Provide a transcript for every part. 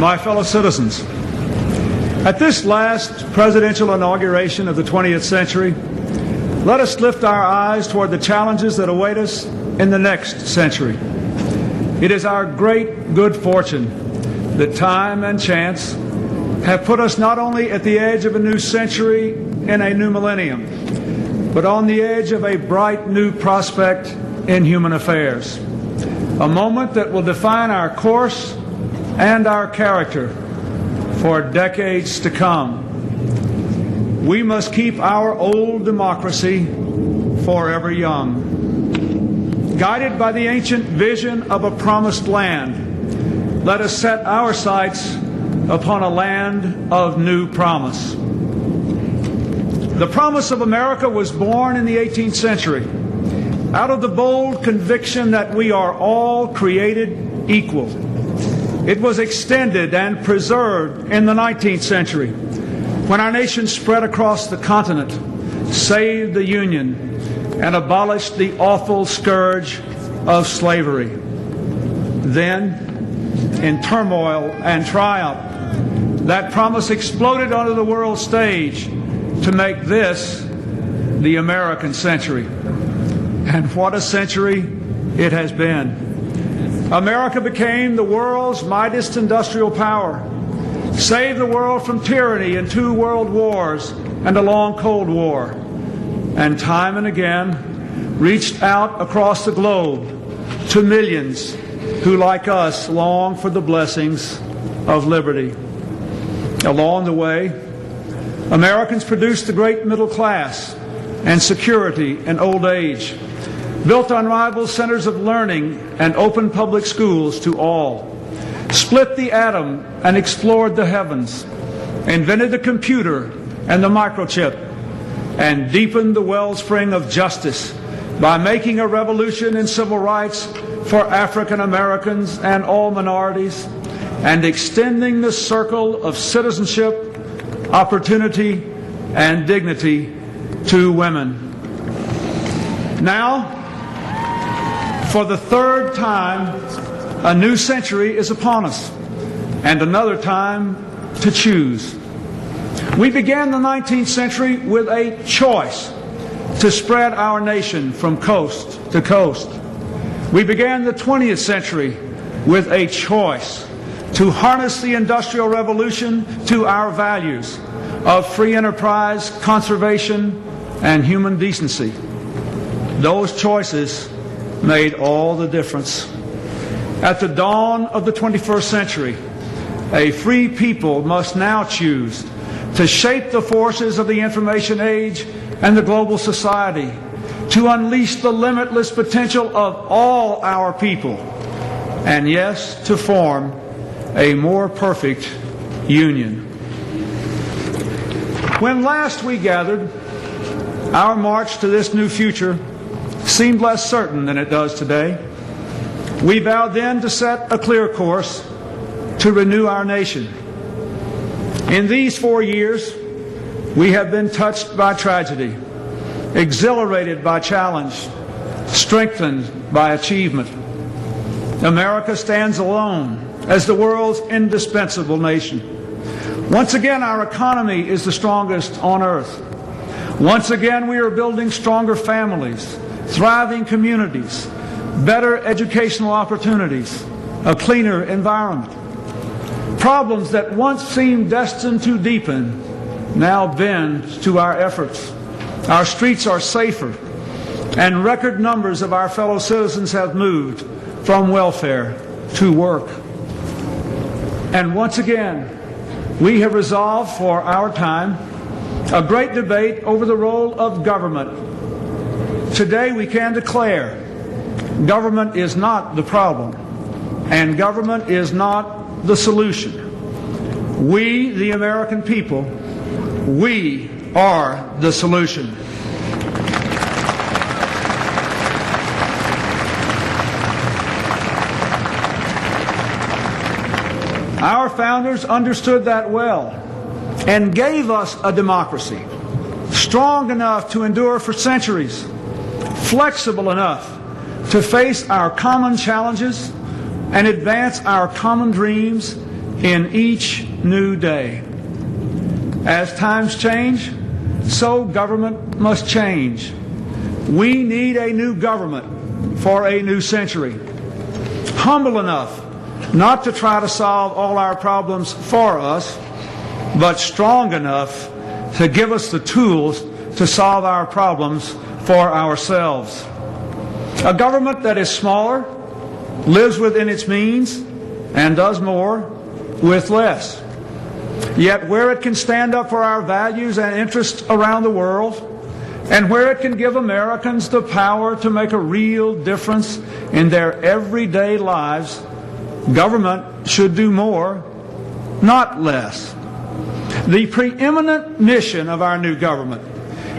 my fellow citizens, at this last presidential inauguration of the 20th century, let us lift our eyes toward the challenges that await us in the next century. It is our great good fortune that time and chance have put us not only at the edge of a new century in a new millennium, but on the edge of a bright new prospect in human affairs. A moment that will define our course and our character for decades to come. We must keep our old democracy forever young. Guided by the ancient vision of a promised land, let us set our sights upon a land of new promise. The promise of America was born in the 18th century out of the bold conviction that we are all created equal. It was extended and preserved in the 19th century when our nation spread across the continent, saved the Union, and abolished the awful scourge of slavery. Then, in turmoil and triumph, that promise exploded onto the world stage to make this the American century. And what a century it has been. America became the world's mightiest industrial power, saved the world from tyranny in 2 world wars and a long Cold War, and time and again reached out across the globe to millions who, like us, long for the blessings of liberty. Along the way, Americans produced the great middle class and security in old age, built unrivaled centers of learning and open public schools to all, split the atom and explored the heavens, invented the computer and the microchip, and deepened the wellspring of justice by making a revolution in civil rights for African Americans and all minorities, and extending the circle of citizenship, opportunity, and dignity to women. Now, for the 3rd time, a new century is upon us, and another time to choose. We began the 19th century with a choice to spread our nation from coast to coast. We began the 20th century with a choice to harness the Industrial Revolution to our values of free enterprise, conservation, and human decency. Those choices made all the difference. At the dawn of the 21st century, a free people must now choose to shape the forces of the information age and the global society, to unleash the limitless potential of all our people, and yes, to form a more perfect union. When last we gathered, our march to this new future seemed less certain than it does today. We vowed then to set a clear course to renew our nation. In these 4 years, we have been touched by tragedy, exhilarated by challenge, strengthened by achievement. America stands alone as the world's indispensable nation. Once again, our economy is the strongest on earth. Once again, we are building stronger families, thriving communities, better educational opportunities, a cleaner environment. Problems that once seemed destined to deepen now bend to our efforts. Our streets are safer, and record numbers of our fellow citizens have moved from welfare to work. And once again, we have resolved for our time a great debate over the role of government. Today we can declare government is not the problem, and government is not the solution. We, the American people, we are the solution. Our founders understood that well and gave us a democracy strong enough to endure for centuries, flexible enough to face our common challenges and advance our common dreams in each new day. As times change, so government must change. We need a new government for a new century. Humble enough not to try to solve all our problems for us, but strong enough to give us the tools to solve our problems for ourselves. A government that is smaller, lives within its means, and does more with less. Yet where it can stand up for our values and interests around the world, and where it can give Americans the power to make a real difference in their everyday lives, government should do more, not less. The preeminent mission of our new government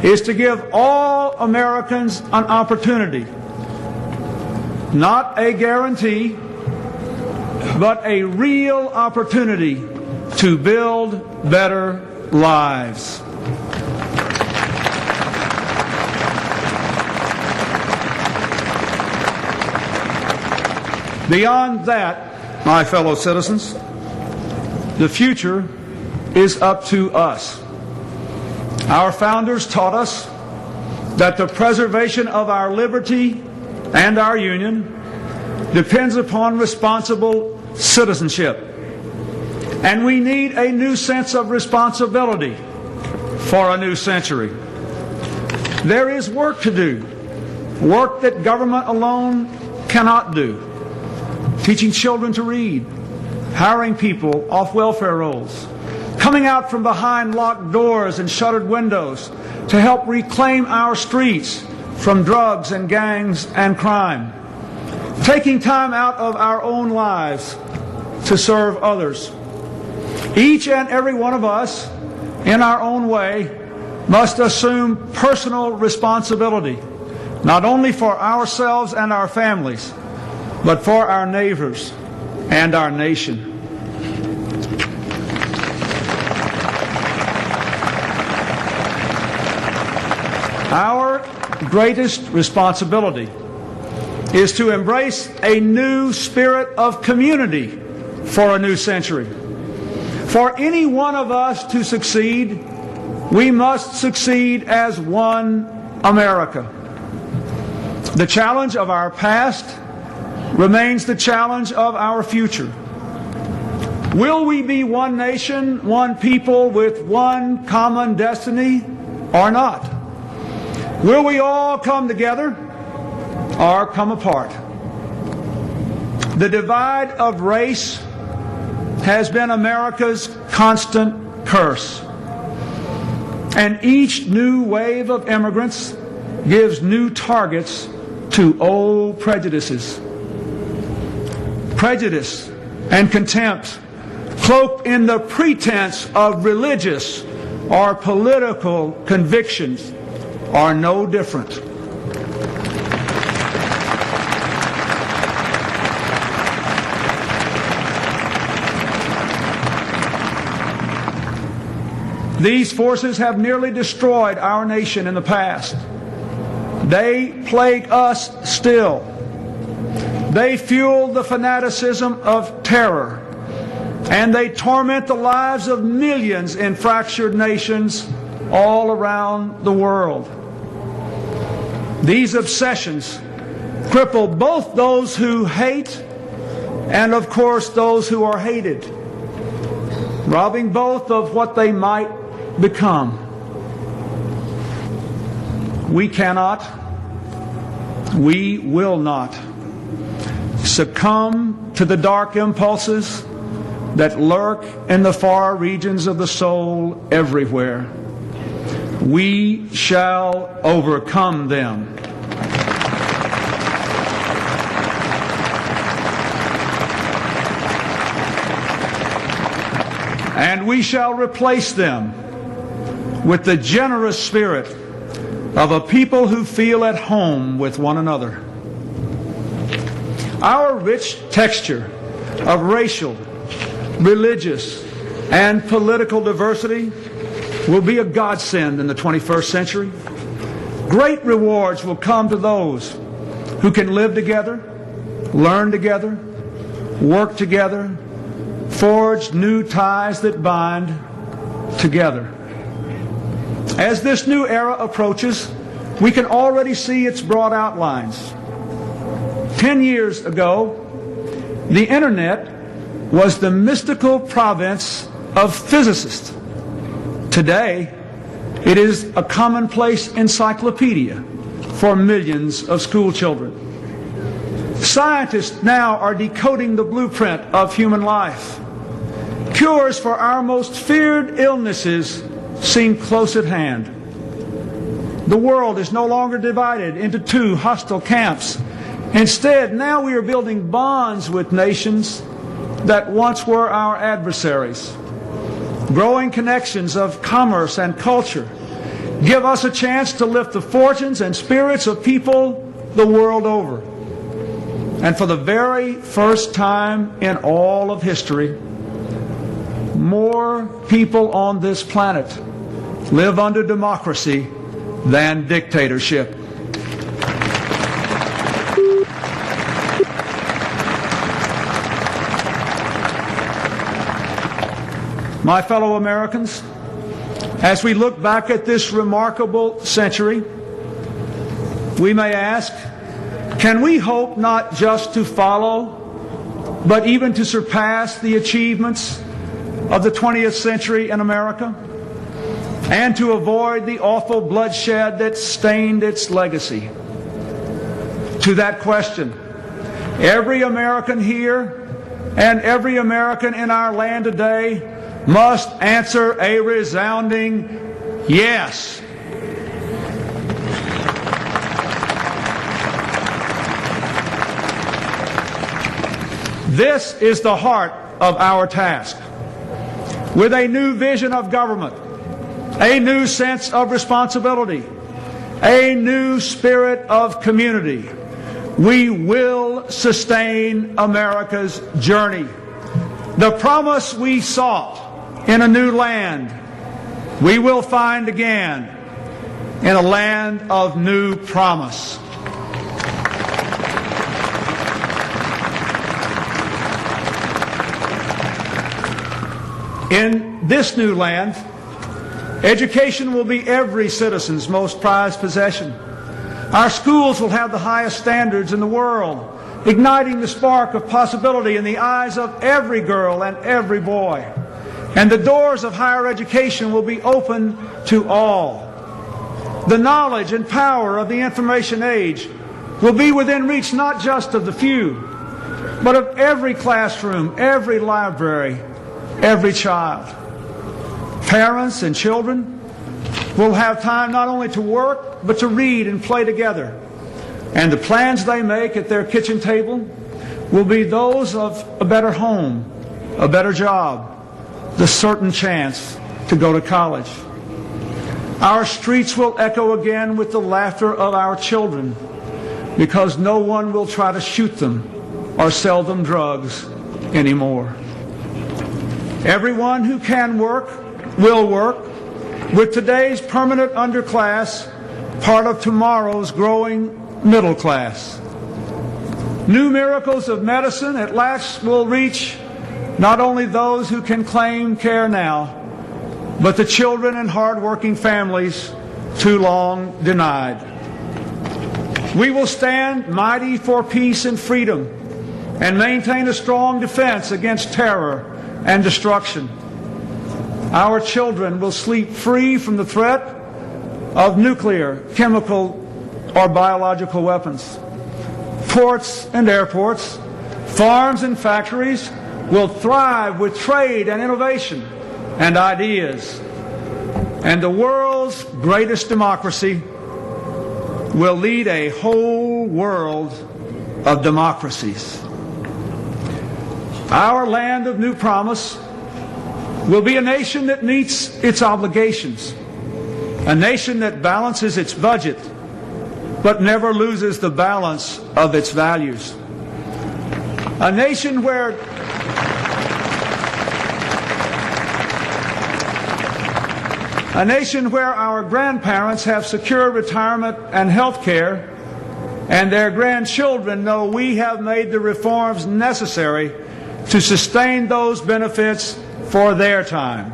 is to give all Americans an opportunity, not a guarantee, but a real opportunity to build better lives. Beyond that, my fellow citizens, the future is up to us. Our founders taught us that the preservation of our liberty and our union depends upon responsible citizenship. And we need a new sense of responsibility for a new century. There is work to do, work that government alone cannot do. Teaching children to read, hiring people off welfare rolls, coming out from behind locked doors and shuttered windows to help reclaim our streets from drugs and gangs and crime, taking time out of our own lives to serve others. Each and every one of us, in our own way, must assume personal responsibility, not only for ourselves and our families, but for our neighbors and our nation. Our greatest responsibility is to embrace a new spirit of community for a new century. For any one of us to succeed, we must succeed as one America. The challenge of our past remains the challenge of our future. Will we be one nation, one people with one common destiny or not? Will we all come together or come apart? The divide of race has been America's constant curse. And each new wave of immigrants gives new targets to old prejudices. Prejudice and contempt, cloaked in the pretense of religious or political convictions, are no different. These forces have nearly destroyed our nation in the past. They plague us still. They fuel the fanaticism of terror, and they torment the lives of millions in fractured nations all around the world. These obsessions cripple both those who hate and, of course, those who are hated, robbing both of what they might become. We cannot, we will not succumb to the dark impulses that lurk in the far regions of the soul everywhere. We shall overcome them. And we shall replace them with the generous spirit of a people who feel at home with one another. Our rich texture of racial, religious, and political diversity will be a godsend in the 21st century. Great rewards will come to those who can live together, learn together, work together, forge new ties that bind together. As this new era approaches, we can already see its broad outlines. 10 years ago, the Internet was the mystical province of physicists. Today, it is a commonplace encyclopedia for millions of school children. Scientists now are decoding the blueprint of human life. Cures for our most feared illnesses seem close at hand. The world is no longer divided into two hostile camps. Instead, now we are building bonds with nations that once were our adversaries. Growing connections of commerce and culture give us a chance to lift the fortunes and spirits of people the world over. And for the very first time in all of history, more people on this planet live under democracy than dictatorship. My fellow Americans, as we look back at this remarkable century, we may ask, can we hope not just to follow, but even to surpass the achievements of the 20th century in America, and to avoid the awful bloodshed that stained its legacy? To that question, every American here and every American in our land today must answer a resounding yes. This is the heart of our task. With a new vision of government, a new sense of responsibility, a new spirit of community, we will sustain America's journey. The promise we sought in a new land, we will find again in a land of new promise. In this new land, education will be every citizen's most prized possession. Our schools will have the highest standards in the world, igniting the spark of possibility in the eyes of every girl and every boy. And the doors of higher education will be open to all. The knowledge and power of the information age will be within reach not just of the few, but of every classroom, every library, every child. Parents and children will have time not only to work, but to read and play together. And the plans they make at their kitchen table will be those of a better home, a better job, the certain chance to go to college. Our streets will echo again with the laughter of our children, because no one will try to shoot them or sell them drugs anymore. Everyone who can work will work, with today's permanent underclass part of tomorrow's growing middle class. New miracles of medicine at last will reach not only those who can claim care now, but the children and hard-working families too long denied. We will stand mighty for peace and freedom and maintain a strong defense against terror and destruction. Our children will sleep free from the threat of nuclear, chemical, or biological weapons. Ports and airports, farms and factories will thrive with trade and innovation and ideas. And the world's greatest democracy will lead a whole world of democracies. Our land of new promise will be a nation that meets its obligations, a nation that balances its budget but never loses the balance of its values, a nation where our grandparents have secure retirement and health care, and their grandchildren know we have made the reforms necessary to sustain those benefits for their time.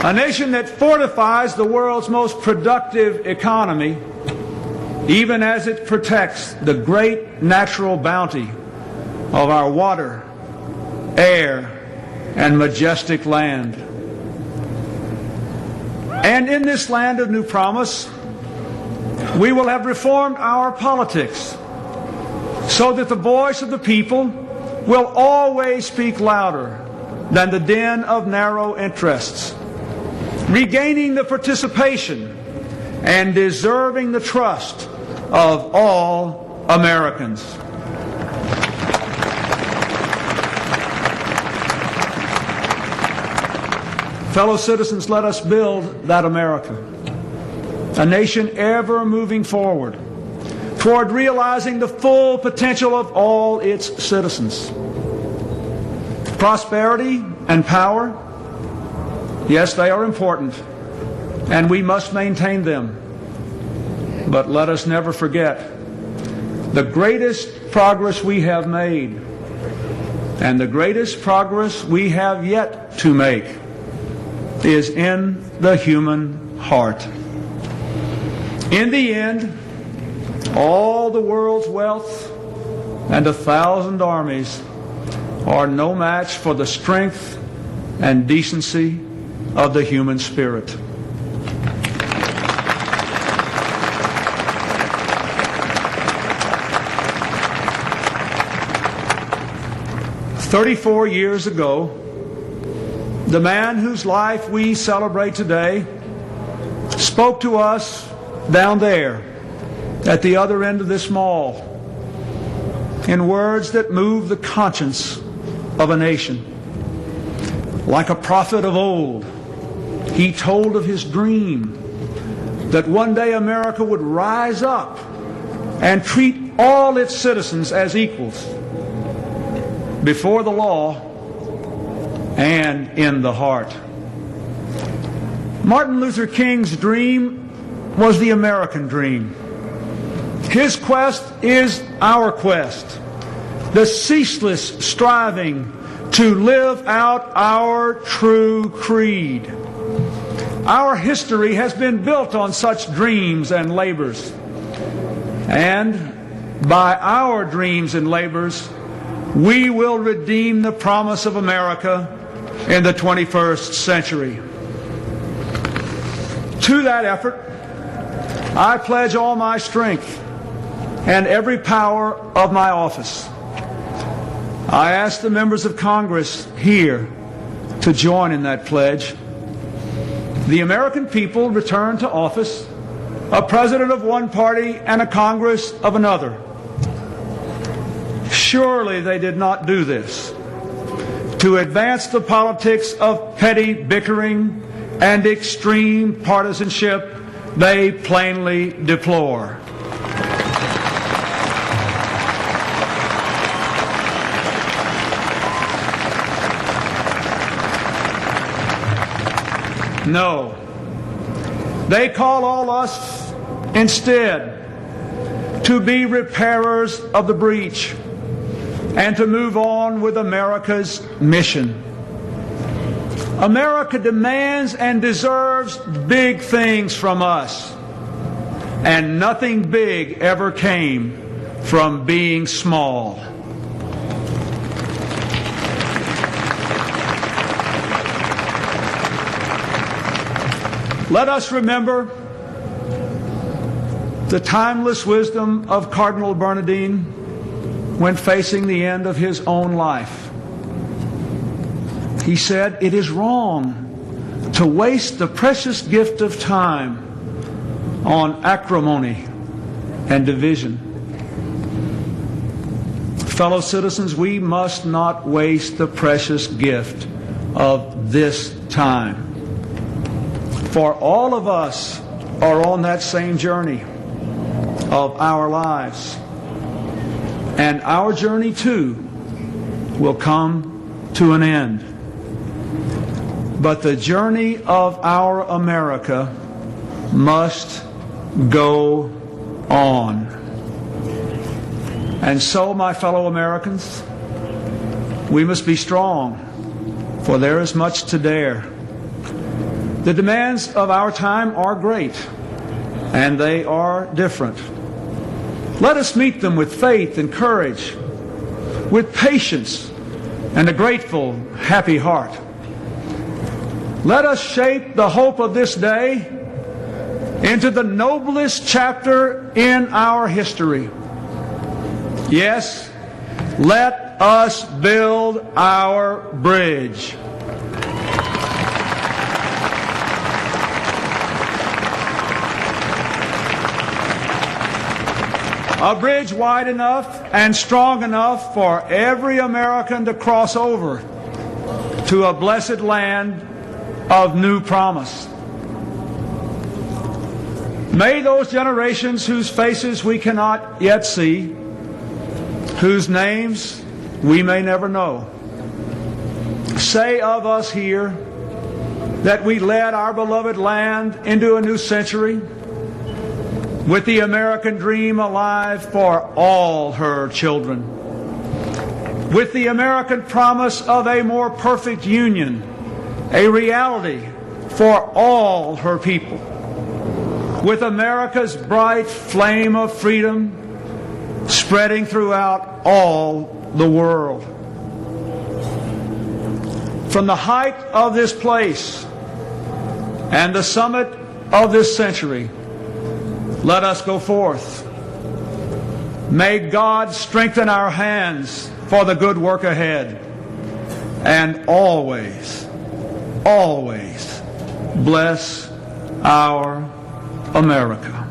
A nation that fortifies the world's most productive economy, even as it protects the great natural bounty of our water, air, and majestic land. And in this land of new promise, we will have reformed our politics so that the voice of the people will always speak louder than the din of narrow interests, regaining the participation and deserving the trust of all Americans. Fellow citizens, let us build that America, a nation ever moving forward toward realizing the full potential of all its citizens. Prosperity and power, yes, they are important, and we must maintain them. But let us never forget the greatest progress we have made and the greatest progress we have yet to make is in the human heart. In the end, all the world's wealth and 1,000 armies are no match for the strength and decency of the human spirit. "34 years ago, the man whose life we celebrate today spoke to us down there at the other end of this mall in words that moved the conscience of a nation. Like a prophet of old, he told of his dream that one day America would rise up and treat all its citizens as equals before the law and in the heart. Martin Luther King's dream was the American dream. His quest is our quest, the ceaseless striving to live out our true creed. Our history has been built on such dreams and labors. And by our dreams and labors, we will redeem the promise of America in the 21st century. To that effort, I pledge all my strength and every power of my office. I ask the members of Congress here to join in that pledge. The American people returned to office a president of one party and a Congress of another. Surely they did not do this to advance the politics of petty bickering and extreme partisanship they plainly deplore. No, they call all us instead to be repairers of the breach and to move on with America's mission. America demands and deserves big things from us, and nothing big ever came from being small. Let us remember the timeless wisdom of Cardinal Bernardin when facing the end of his own life. He said, "It is wrong to waste the precious gift of time on acrimony and division." Fellow citizens, we must not waste the precious gift of this time. For all of us are on that same journey of our lives. And our journey, too, will come to an end. But the journey of our America must go on. And so, my fellow Americans, we must be strong, for there is much to dare. The demands of our time are great, and they are different. Let us meet them with faith and courage, with patience and a grateful, happy heart. Let us shape the hope of this day into the noblest chapter in our history. Yes, let us build our bridge. A bridge wide enough and strong enough for every American to cross over to a blessed land of new promise. May those generations whose faces we cannot yet see, whose names we may never know, say of us here that we led our beloved land into a new century with the American dream alive for all her children, with the American promise of a more perfect union, a reality for all her people, with America's bright flame of freedom spreading throughout all the world. From the height of this place and the summit of this century, let us go forth. May God strengthen our hands for the good work ahead, and always, always bless our America.